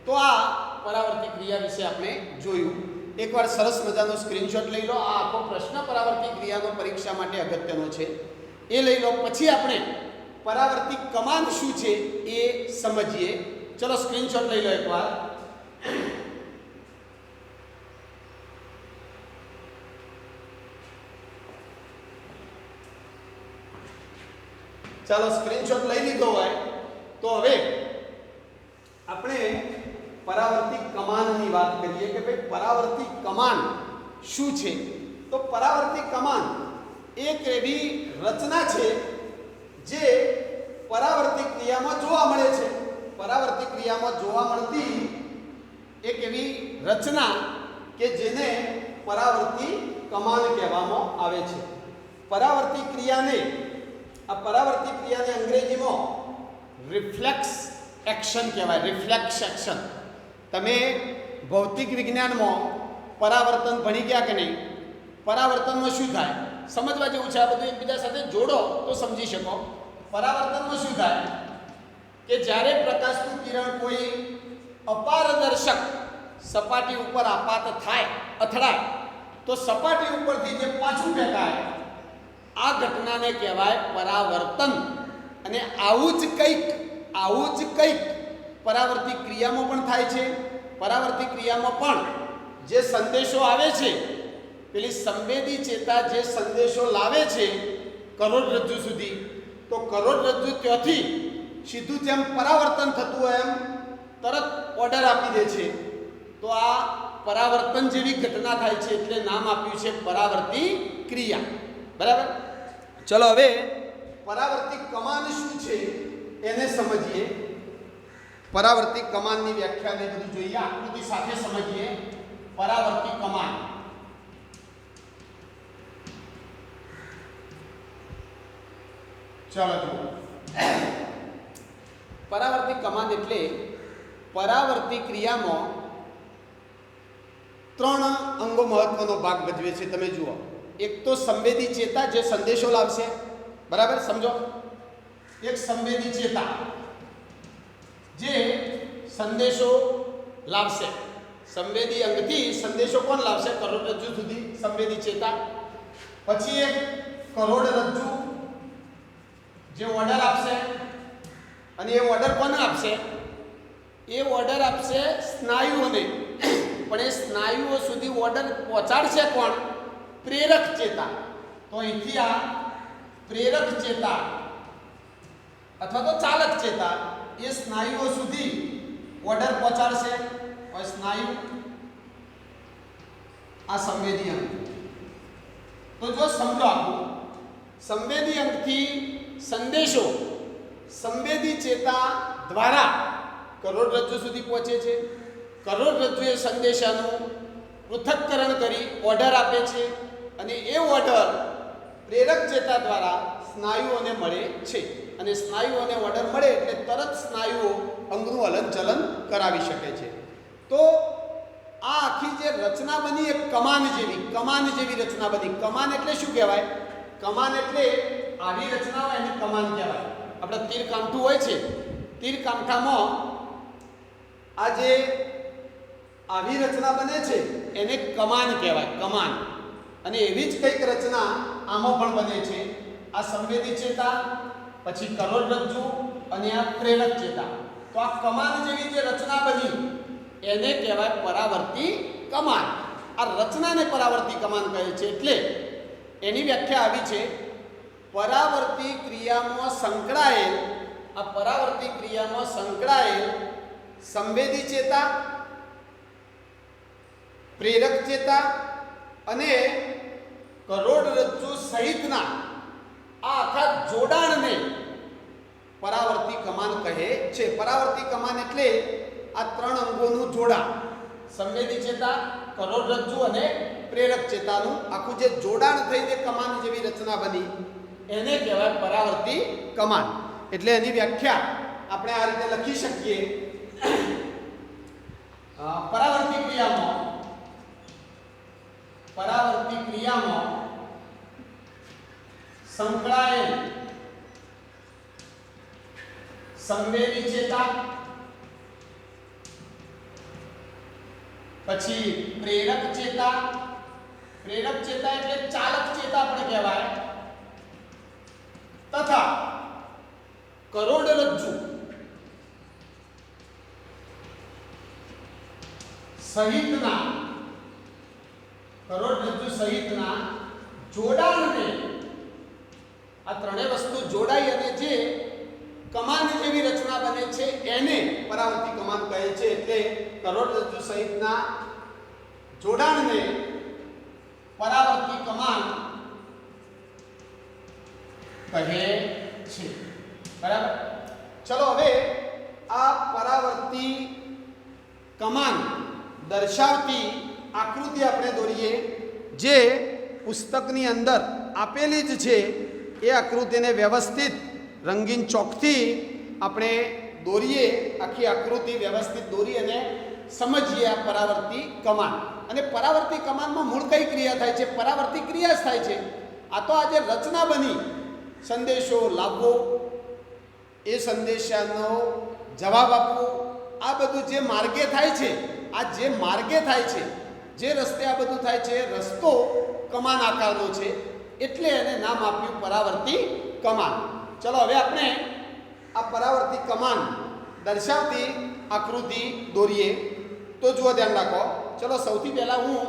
તો આ પરાવર્તી ક્રિયા વિશે આપણે જોયું. એકવાર સરસ મજાનો સ્ક્રીનશોટ લઈ લો. આ આખો પ્રશ્ન પરાવર્તી ક્રિયાનો પરીક્ષા માટે અગત્યનો છે, એ લઈ લો. પછી આપણે પરાવર્તી કમાન શું છે એ સમજીએ. ચલો સ્ક્રીનશોટ લઈ લો એકવાર. ચાલો સ્ક્રીનશોટ લઈ લીધો હોય તો હવે આપણે પરાવર્તી કમાનની વાત કરીએ કે ભાઈ પરાવર્તી કમાન શું છે. તો પરાવર્તી કમાન એક એવી રચના છે જે પરાવર્તી ક્રિયામાં જોવા મળે છે. પરાવર્તી ક્રિયામાં જોવા મળતી એક એવી રચના કે જેને પરાવર્તી કમાન કહેવામાં આવે છે. પરાવર્તી ક્રિયાને અંગ્રેજીમાં રિફ્લેક્સ એક્શન કહેવાય. Reflex action. તમે ભૌતિક વિજ્ઞાનમાં પરાવર્તન ભણી ગયા કે નહીં? પરાવર્તનમાં શું થાય સમજવા જેવું છે. આ બધું એકબીજા સાથે જોડો તો સમજી શકો. પરાવર્તનમાં શું થાય કે જ્યારે પ્રકાશનું કિરણ કોઈ અપારદર્શક સપાટી ઉપર આપાત થાય, અથડાય, તો સપાટી ઉપરથી જે પાછું ફેંકાય, આ ઘટનાને કહેવાય પરાવર્તન. અને આવું જ કંઈક પરાવર્તી ક્રિયામાં પણ થાય છે. પરાવર્તી ક્રિયામાં પણ જે સંદેશો આવે છે, પેલી સંવેદી ચેતા જે સંદેશો લાવે છે કરોડરજ્જુ સુધી, તો કરોડરજ્જુ ત્યાંથી સીધું જેમ પરાવર્તન થતું હોય એમ તરત ઓર્ડર આપી દે છે. તો આ પરાવર્તન જેવી ઘટના થાય છે, એટલે નામ આપ્યું છે પરાવર્તી ક્રિયા. બરાબર? ચલો હવે પરાવર્તી કમાન શું છે એને સમજીએ. પરાવર્તી કમાનની વ્યાખ્યાને બધું જોઈએ, આકૃતિ સાથે સમજીએ. પરાવર્તી કમાન ચાલો જુઓ. પરાવર્તી કમાન એટલે પરાવર્તી ક્રિયામાં 3 અંગો મહત્વનો ભાગ ભજવે છે. તમે જુઓ, એક તો સંવેદી ચેતા જે સંદેશો લાવશે, બરાબર? સમજો, એક સંવેદી ચેતા જે સંદેશો લાવશે. સંવેદી અંગથી સંદેશો કોણ લાવશે? કરોડરજ્જુ સુધી સંવેદી ચેતા. પછી એક કરોડરજ્જુ જે ઓર્ડર આપશે, અને એ ઓર્ડર કોને આપશે? એ ઓર્ડર આપશે સ્નાયુઓને. પણ એ સ્નાયુઓ સુધી ઓર્ડર પહોંચાડશે કોણ? પ્રેરક ચેતા. તો અહીંથી આ પ્રેરક ચેતા અથવા તો ચાલક ચેતા એ સ્નાયુઓ સુધી ઓર્ડર પહોંચાડશે. સ્નાયુ, આ સંવેદી અંગ. તો જો સમજો આપો, સંવેદી અંગથી સંદેશો સંવેદી ચેતા દ્વારા કરોડરજ્જુ સુધી પહોંચે છે. કરોડરજ્જુ એ સંદેશાનું પૃથક્કરણ કરી ઓર્ડર આપે છે અને એ ઓર્ડર પ્રેરક ચેતા દ્વારા સ્નાયુઓને મળે છે અને સ્નાયુઓને ઓર્ડર મળે એટલે તરત સ્નાયુઓ અંગનું હલનચલન કરાવી શકે છે. તો આ આખી જે રચના બની એ કમાન જેવી રચના બની. કમાન એટલે શું કહેવાય? કમાન એટલે આવી રચના હોય એને કમાન કહેવાય. આપણે તીર કામઠું હોય છે, તીર કામઠામાં આ જે આવી રચના બને છે એને કમાન કહેવાય, કમાન. અને એવી જ કંઈક રચના આમાં પણ બને છે. આ સંવેદી ચેતા, પછી કરોડરજ્જુ અને આ પ્રેરક ચેતા. તો આ કમાન જેવી જે રચના બની એને કહેવાય પરાવર્તી કમાન. આ રચનાને પરાવર્તી કમાન કહે છે. એટલે એની વ્યાખ્યા આવી છે, પરાવર્તી ક્રિયામાં સંકળાયેલ, આ પરાવર્તી ક્રિયામાં સંકળાયેલ સંવેદી ચેતા, પ્રેરક ચેતા અને કરોડરજ્જુ સહિતના આ આખા જોડાણને પરાવર્તી કમાન કહે છે. પરાવર્તી કમાન એટલે આ ત્રણ અંગોનું જોડાણ, સંવેદી ચેતા, કરોડરજ્જુ અને પ્રેરક ચેતાનું આખું જે જોડાણ થઈ જે કમાન જેવી રચના બની એને કહેવાય પરાવર્તી કમાન. એટલે એની વ્યાખ્યા આપણે આ રીતે લખી શકીએ, પરાવર્તી ક્રિયામાં સંકળાયેલ સંવેદી ચેતા, પછી પ્રેરક ચેતા એટલે ચાલક ચેતા પણ કહેવાય, તથા કરોડરજ્જુ સહિતના જોડાણને, આ ત્રણેય વસ્તુ જોડાઈ અને જે કમાન જેવી રચના બને છે એને પરાવર્તી કમાન કહે છે. એટલે કરોડરજ્જુ સહિતના જોડાણને પરાવર્તી કમાન કહે છે. બરાબર. ચલો હવે આ પરાવર્તી કમાન દર્શાવતી આકૃતિ આપણે દોરીએ, જે પુસ્તકની અંદર આપેલી જ છે. એ આકૃતિને વ્યવસ્થિત રંગીન ચોકથી આપણે દોરીએ, આખી આકૃતિ વ્યવસ્થિત દોરી અને સમજીએ આ પરાવર્તી કમાન. અને પરાવર્તી કમાનમાં મૂળ કઈ ક્રિયા થાય છે? પરાવર્તી ક્રિયા જ થાય છે. આ તો આ જે રચના બની, સંદેશો લાવવો, એ સંદેશાનો જવાબ આપવો, આ બધું જે માર્ગે થાય છે, આ જે માર્ગે થાય છે, જે રસ્તે આ બધું થાય છે, રસ્તો કમાન આકારનો છે. એટલે એને નામ આપ્યું પરાવર્તી કમાન. ચલો હવે આપણે આ પરાવર્તી કમાન દર્શાવતી આકૃતિ દોરીએ. તો જુઓ, ધ્યાન રાખો. ચલો સૌથી પહેલાં હું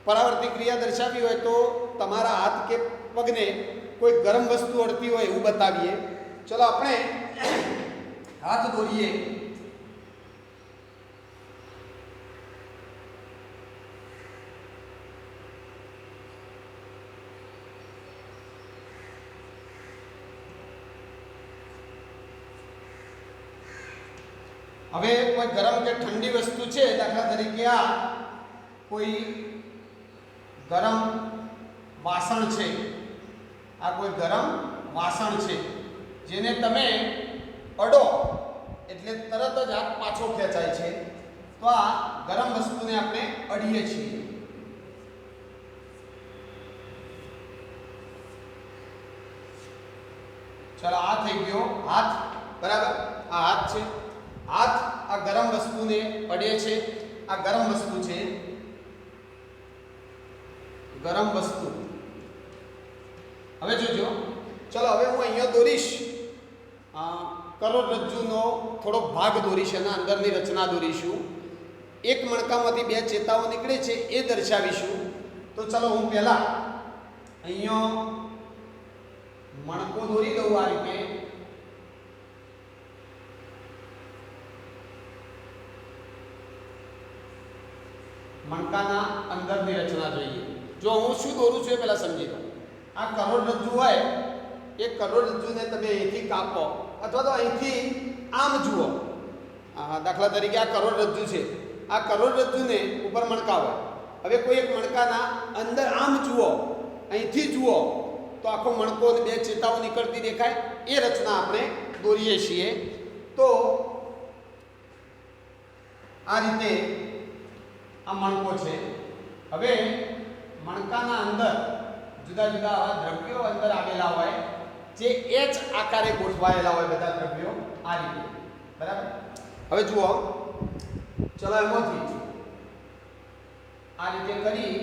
પરાવર્તી ક્રિયા દર્શાવી હોય તો તમારા હાથ કે પગને કોઈ ગરમ વસ્તુ અડતી હોય એવું બતાવીએ. ચલો આપણે હાથ દોરીએ. હવે કોઈ ગરમ કે ઠંડી વસ્તુ છે, દાખલા તરીકે આ કોઈ ગરમ વાસણ છે, આ કોઈ ગરમ વાસણ છે જેને તમે અડો એટલે તરત જ હાથ પાછો ખેંચાય છે. તો આ ગરમ વસ્તુને આપણે અડીએ છીએ. ચલો આ થઈ ગયો હાથ. બરાબર. આ હાથ છે. હાથ આ ગરમ વસ્તુને અડે છે. આ ગરમ વસ્તુ છે, ગરમ વસ્તુ. હવે જોજો. ચલો હવે હું અહીંયા દોરીશ, કરોડરજ્જુનો થોડો ભાગ દોરીશ, એના અંદરની રચના દોરીશું. એક મણકામાંથી બે ચેતાઓ નીકળે છે એ દર્શાવીશું. તો ચલો હું પહેલા અહીંયા મણકો દોરી દઉં આ રીતે. મણકાના અંદરની રચના જોઈએ. જો હું શું દોરું છું એ પહેલાં સમજી લો. આ કરોડરજ્જુ હોય, એ કરોડરજ્જુને તમે અહીંથી કાપો અથવા તો અહીંથી આમ જુઓ. દાખલા તરીકે આ કરોડરજ્જુ છે. આ કરોડરજ્જુને ઉપર મણકા હોય. હવે કોઈ એક મણકાના અંદર આમ જુઓ, અહીંથી જુઓ તો આખો મણકો અને બે ચેતાઓ નીકળતી દેખાય. એ રચના આપણે દોરીએ છીએ. તો આ રીતે આ મણકો છે. હવે મણકાના અંદર જુદા જુદા આવા દ્રવ્યો અંદર આવેલા હોય, જે એચ આકારે ગોઠવાયેલા હોય બધા દ્રવ્યો આ રીતે. બરાબર. હવે જુઓ, ચલો એમાંથી આ રીતે કરી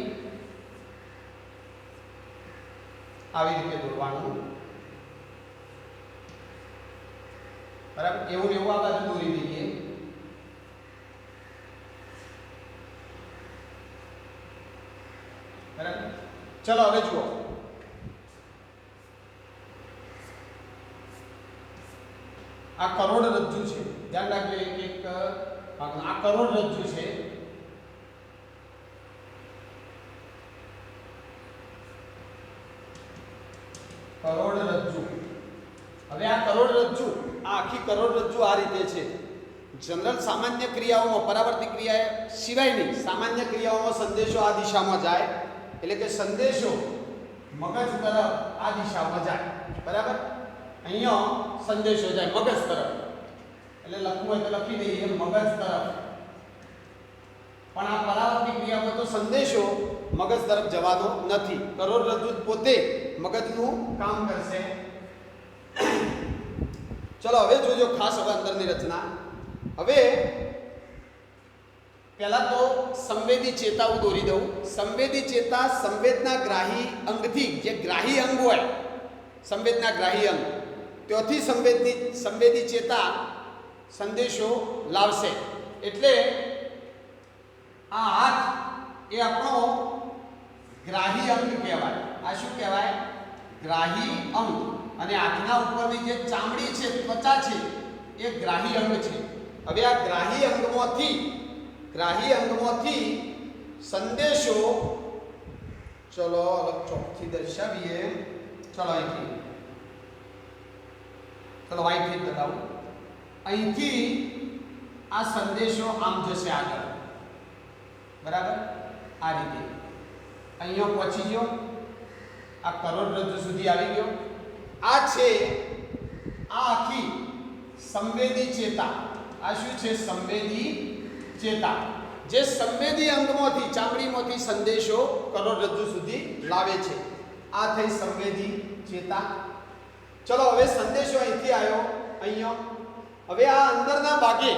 આવી રીતે દોરવાનું. બરાબર. એવું એવું આ બાજુ દોરી દઈએ. બરાબર. ચલો હવે જુઓ, આ કરોડરજ્જુ છે. ધ્યાન રાખજો, એક એક ભાગનું. આ કરોડરજ્જુ છે. કરોડરજ્જુ. હવે આ કરોડરજ્જુ, આ આખી કરોડરજ્જુ આ રીતે છે. જનરલ સામાન્ય ક્રિયાઓમાં, પરાવર્તિત ક્રિયા સિવાયની સામાન્ય ક્રિયાઓમાં સંદેશો આ દિશામાં જાય, એટલે કે સંદેશો મગજ તરફ આ દિશામાં જાય. બરાબર. અહીંયા સંદેશો જાય મગજ તરફ, એટલે લખવું હોય તો લખી દઈએ મગજ તરફ. પણ આ પરાવર્તિત ક્રિયામાં તો સંદેશો મગજ તરફ જવાનો નથી. કરોડરજ્જુ પોતે મગજનું કામ કરશે. ચલો હવે જોજો ખાસ હવે અંદરની રચના. હવે પહેલા તો સંવેદી ચેતાઓ દોરી દઉં. સંવેદી ચેતા સંવેદના ગ્રાહી અંગથી, જે ગ્રાહી અંગ હોય, સંવેદના ગ્રાહી અંગ, ત્યાંથી સંવેદી ચેતા સંદેશો લાવશે. એટલે આ હાથ એ આપણો ગ્રાહી અંગ કહેવાય. આ શું કહેવાય? ગ્રાહી અંગ. અને હાથના ઉપરની જે ચામડી છે, ત્વચા છે, એ ગ્રાહી અંગ છે. હવે આ ગ્રાહી અંગમાંથી સંદેશો, ચલો અલગ ચોકથી દર્શાવીએ. ચલો અહીંથી, ચલો વાઈટથી બતાવું. અહીંથી આ સંદેશો આમ જશે આગળ. બરાબર. આ રીતે અહીંયા પહોંચી ગયો, આ કરોડરજ્જુ સુધી આવી ગયો. આ છે આ આખી સંવેદી ચેતા. આ શું છે? સંવેદી ચેતા, જે સંવેદી અંગમાંથી, ચામડીમાંથી સંદેશો કરોડરજ્જુ સુધી લાવે છે. આ થઈ સંવેદી ચેતા. ચલો હવે સંદેશો અહીંથી આવ્યો અહીંયા. હવે આ અંદરના ભાગે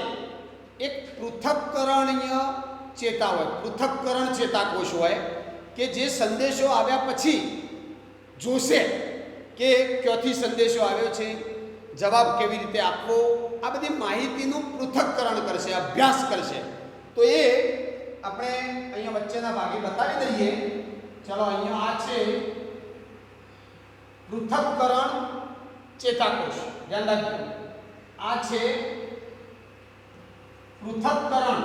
એક પૃથક્કરણીય ચેતા હોય, પૃથક્કરણ ચેતાકોષ હોય, કે જે સંદેશો આવ્યા પછી જોશે કે ક્યાંથી સંદેશો આવ્યો છે, જવાબ કેવી રીતે આપવો, આ બધી માહિતીનું પૃથક્કરણ કરશે, અભ્યાસ કરશે. તો એ આપણે અહીંયા વચ્ચેના ભાગે બતાવી દઈએ. ચલો અહીંયા આ છે પૃથક્કરણ ચેતાકોષ. ધ્યાન રાખજો, આ છે પૃથક્કરણ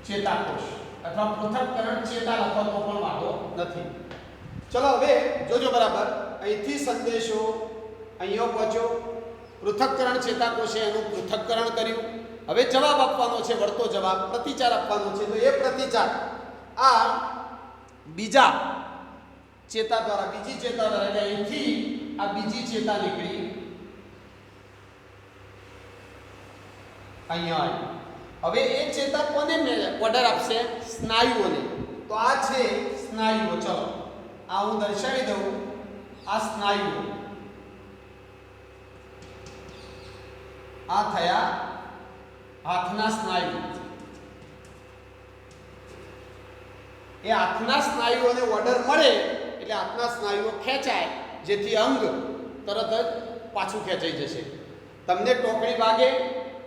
ચેતાકોષ, અથવા પૃથક્કરણ ચેતા લખવાનો પણ વાંધો નથી. ચલો હવે જોજો બરાબર. અહીંથી સંદેશો અહીંયા પહોંચ્યો, પૃથક્કરણ ચેતાકોષે એનું પૃથક્કરણ કર્યું. હવે જવાબ આપવાનો છે, વળતો જવાબ, પ્રતિચાર આપવાનો છે. તો એ પ્રતિચાર આ બીજા ચેતા દ્વારા, બીજી ચેતા દ્વારા, એટલે અહીંથી આ બીજી ચેતા નીકળી અહીંયા આવી. હવે એ ચેતા કોને ઓર્ડર આપશે? સ્નાયુઓને. તો આ છે સ્નાયુઓ. ચલો આ હું દર્શાવી દઉં. આ સ્નાયુઓ, આ થયા હાથના સ્નાયુ. એ હાથના સ્નાયુઓને ઓર્ડર મળે એટલે હાથના સ્નાયુઓ ખેંચાય, જેથી અંગ તરત જ પાછું ખેંચાઈ જશે. તમને ટોકડી વાગે,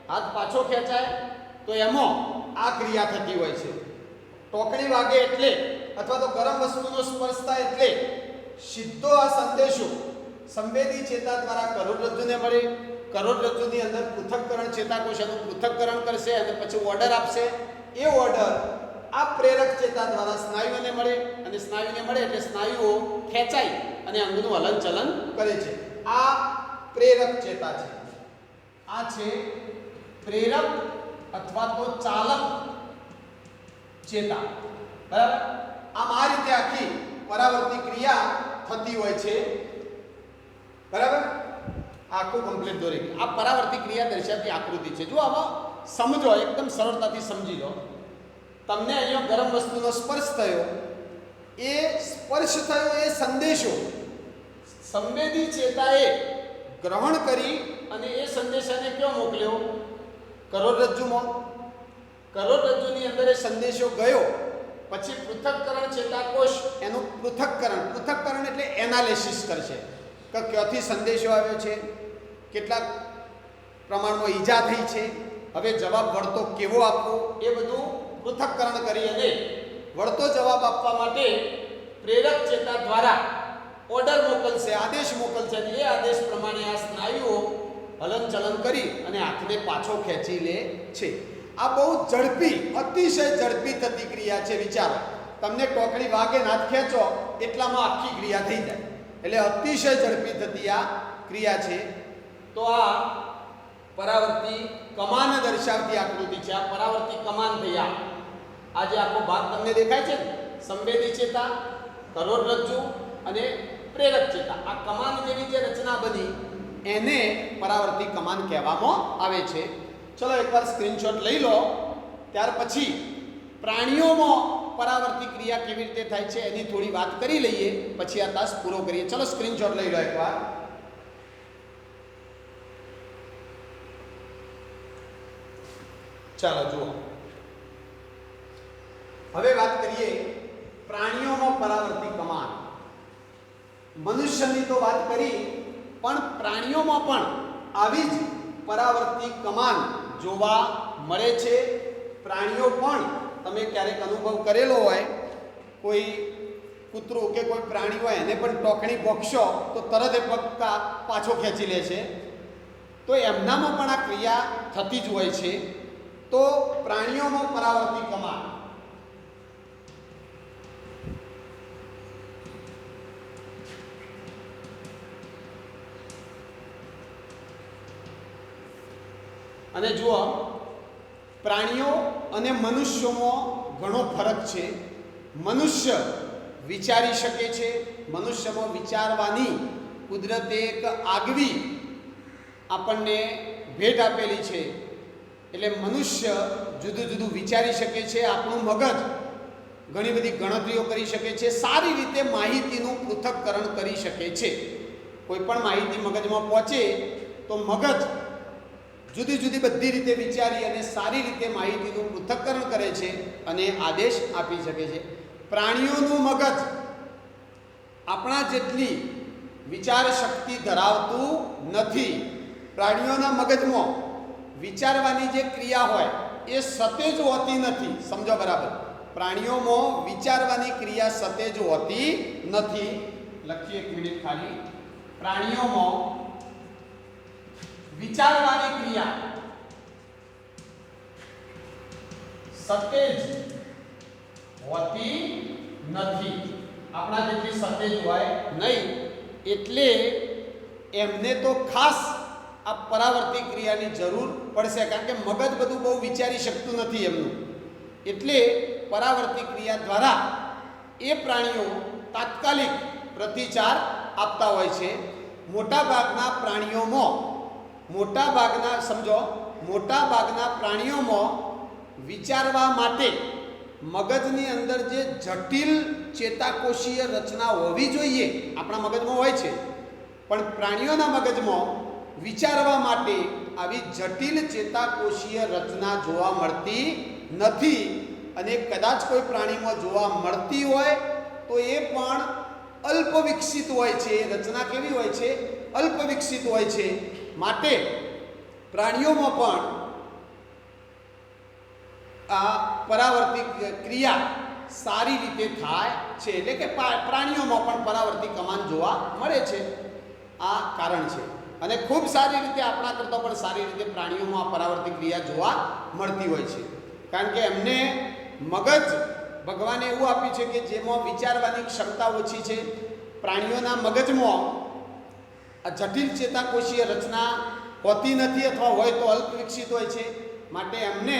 હાથ પાછો ખેંચાય, તો એમાં આ ક્રિયા થતી હોય છે. ટોકડી વાગે એટલે, અથવા તો ગરમ વસ્તુનો સ્પર્શ થાય એટલે સીધો આ સંદેશો સંવેદી ચેતા દ્વારા કરોડરજ્જુને મળે. કરોડરજ્જુની અંદર પૃથક્કરણ ચેતાકોષ એનું પૃથક્કરણ કરશે અને પછી ઓર્ડર આપશે. એ ઓર્ડર આ પ્રેરક ચેતા દ્વારા સ્નાયુઓને મળે અને સ્નાયુને મળે એટલે સ્નાયુઓ ખેંચાઈ અને અંગનું હલનચલન કરે છે. આ પ્રેરક ચેતા છે. આ છે પ્રેરક અથવા તો ચાલક ચેતા. બરાબર. આમ આ રીતે આખી પરાવર્તી ક્રિયા થતી હોય છે. બરાબર. આખું કમ્પ્લીટ દોરી ગયું. આ પરાવર્તી ક્રિયા દર્શાવતી આકૃતિ છે. જો આમાં સમજો, એકદમ સરળતાથી સમજી લો. તમને અહીંયા ગરમ વસ્તુનો સ્પર્શ થયો, એ સ્પર્શ થયો એ સંદેશો સંવેદી ચેતાએ ગ્રહણ કરી અને એ સંદેશાને ક્યાં મોકલ્યો? કરોડરજ્જુમાં. કરોડરજ્જુની અંદર એ સંદેશો ગયો. પછી પૃથક્કરણ ચેતાકોષ એનું પૃથક્કરણ એટલે એનાલિસિસ કરશે કે ક્યાંથી સંદેશો આવ્યો છે, કેટલા પ્રમાણમાં ઈજા થઈ છે, હવે જવાબ વળતો કેવો આપવો, એ બધું પૃથક્કરણ કરી અને વળતો જવાબ આપવા માટે પ્રેરક ચેતા દ્વારા ઓર્ડર મોકલશે, આદેશ મોકલશે અને એ આદેશ પ્રમાણે આ સ્નાયુઓ હલનચલન કરી અને હાથને પાછો ખેંચી લે છે. આ બહુ ઝડપી, અતિશય ઝડપી થતી ક્રિયા છે. વિચારો, તમને ટોકડી વાગે હાથ ખેંચો એટલામાં આખી ક્રિયા થઈ જાય. એટલે અતિશય ઝડપી થતી આ ક્રિયા છે. તો આ પરાવર્તી કમાન દર્શાવતી આકૃતિ છે. આ પરાવર્તી કમાન થયા. આ જે આખો ભાગ તમને દેખાય છે ને, સંવેદી ચેતા, કરોડરજ્જુ અને પ્રેરક ચેતા, આ કમાન જેવી જે રચના બની એને પરાવર્તી કમાન કહેવામાં આવે છે. ચલો એકવાર સ્ક્રીનશોટ લઈ લો. ત્યાર પછી પ્રાણીઓમાં પરાવર્તી ક્રિયા કેવી રીતે થાય છે એની થોડી વાત કરી લઈએ, પછી આ તાસ પૂરો કરીએ. ચલો સ્ક્રીનશોટ લઈ લો એકવાર. ચાલો જુઓ. હવે વાત કરીએ પ્રાણીઓમાં પરાવર્તી કમાન. મનુષ્યની તો વાત કરી, પણ પ્રાણીઓમાં પણ આવી જ પરાવર્તી કમાન જોવા મળે છે. પ્રાણીઓ પણ તમે ક્યારેક અનુભવ કરેલો હોય, કોઈ કૂતરું કે કોઈ પ્રાણી હોય એને પણ ટોકણી પોખશો તો તરત એ પગ પાછો ખેંચી લે છે. તો એમનામાં પણ આ ક્રિયા થતી જ હોય છે. તો પ્રાણીઓમાં પરાવર્તી કમાન અને જુઓ, પ્રાણીઓ અને મનુષ્યોમાં ઘણો ફરક છે. મનુષ્ય વિચારી શકે છે. મનુષ્યમાં વિચારવાની કુદરતે એક આગવી આપણને ભેટ આપેલી છે. એટલે મનુષ્ય જુદું જુદું વિચારી શકે છે. આપણું મગજ ઘણી બધી ગણતરીઓ કરી શકે છે. સારી રીતે માહિતીનું પૃથક્કરણ કરી શકે છે. કોઈ પણ માહિતી મગજમાં પહોંચે તો મગજ જુદી જુદી બધી રીતે વિચારી અને સારી રીતે માહિતીનું પૃથક્કરણ કરે છે અને આદેશ આપી શકે છે. પ્રાણીઓનું મગજ આપણા જેટલી વિચાર શક્તિ ધરાવતું નથી. પ્રાણીઓના મગજમાં વિચારવાની જે ક્રિયા હોય એ સતેજ હોતી નથી. સમજો બરાબર. પ્રાણીઓમાં વિચારવાની ક્રિયા સતેજ હોતી નથી. લખીએ એક મિનિટ ખાલી. પ્રાણીઓમાં વિચારવાની ક્રિયા સતેજ હોતી નથી. આપણા જેટલી સતેજ હોય નહીં. એટલે એમને તો ખાસ આ પરાવર્તી ક્રિયાની જરૂર પડશે, કારણ કે મગજ બધું બહુ વિચારી શકતું નથી એમનું. એટલે પરાવર્તી ક્રિયા દ્વારા એ પ્રાણીઓ તાત્કાલિક પ્રતિચાર આપતા હોય છે. મોટાભાગના પ્રાણીઓમાં વિચારવા માટે મગજની અંદર જે જટિલ ચેતાકોષીય રચના હોવી જોઈએ આપણા મગજમાં હોય છે, પણ પ્રાણીઓના મગજમાં વિચારવા માટે આવી જટિલ ચેતાકોષીય રચના જોવા મળતી નથી. અને કદાચ કોઈ પ્રાણીમાં જોવા મળતી હોય તો એ પણ અલ્પ વિકસિત હોય છે. રચના કેવી હોય છે? અલ્પ વિકસિત હોય છે. માટે પ્રાણીઓમાં પણ આ પરાવર્તી ક્રિયા સારી રીતે થાય છે. એટલે કે પ્રાણીઓમાં પણ પરાવર્તી કમાન જોવા મળે છે. આ કારણ છે. અને ખૂબ સારી રીતે, આપણા કરતાં પણ સારી રીતે પ્રાણીઓમાં આ પરાવર્તી ક્રિયા જોવા મળતી હોય છે. કારણ કે એમને મગજ ભગવાને એવું આપ્યું છે કે જેમાં વિચારવાની ક્ષમતા ઓછી છે. પ્રાણીઓના મગજમાં આ જટિલ ચેતાકોષીય રચના હોતી નથી અથવા હોય તો અલ્પ વિકસિત હોય છે. માટે એમને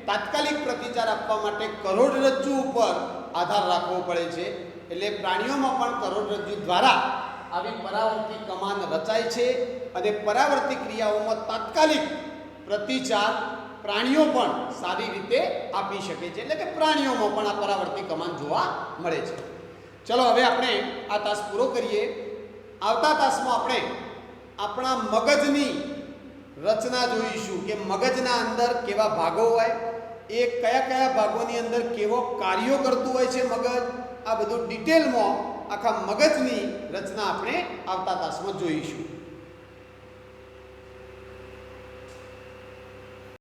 તાત્કાલિક પ્રતિચાર આપવા માટે કરોડરજ્જુ ઉપર આધાર રાખવો પડે છે. એટલે પ્રાણીઓમાં પણ કરોડરજ્જુ દ્વારા આવી પરાવર્તી કમાન રચાય છે અને પરાવર્તી ક્રિયાઓમાં તાત્કાલિક પ્રતિચાર પ્રાણીઓ પણ સારી રીતે આપી શકે છે. એટલે કે પ્રાણીઓમાં પણ આ પરાવર્તી કમાન જોવા મળે છે. ચલો હવે આપણે આ તાસ પૂરો કરીએ. આવતા તાસમાં આપણે આપણા મગજની રચના જોઈશું કે મગજના અંદર કેવા ભાગો હોય, એ કયા કયા ભાગોની અંદર કેવો કાર્યો કરતું હોય છે મગજ. આ બધું ડિટેલમાં આખા મગજની રચના આપણે આવતા તાસમાં જોઈશું.